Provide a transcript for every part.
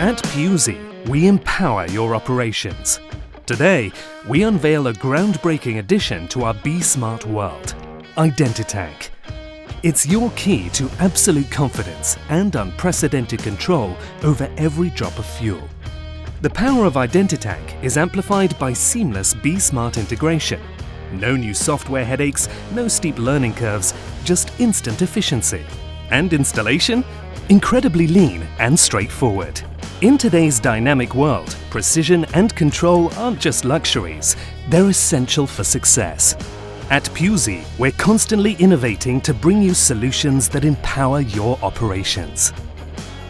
At Pusey, we empower your operations. Today, we unveil a groundbreaking addition to our Be Smart world, Identitank. It's your key to absolute confidence and unprecedented control over every drop of fuel. The power of Identitank is amplified by seamless Be Smart integration. No new software headaches, no steep learning curves, just instant efficiency. And installation? Incredibly lean and straightforward. In today's dynamic world, precision and control aren't just luxuries, they're essential for success. At Pusey, we're constantly innovating to bring you solutions that empower your operations.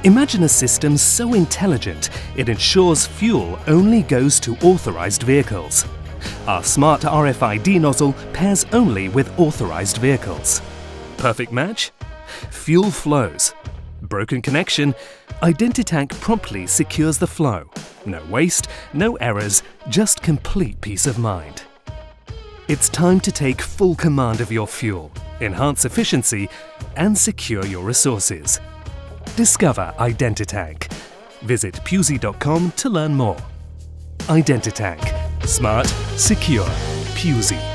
Imagine a system so intelligent it ensures fuel only goes to authorized vehicles. Our smart RFID nozzle pairs only with authorized vehicles. Perfect match? Fuel flows. Broken connection? Identitank promptly secures the flow. No waste, no errors, just complete peace of mind. It's time to take full command of your fuel, enhance efficiency, and secure your resources. Discover Identitank. Visit pusey.com to learn more. Identitank. Smart, secure, Pusey.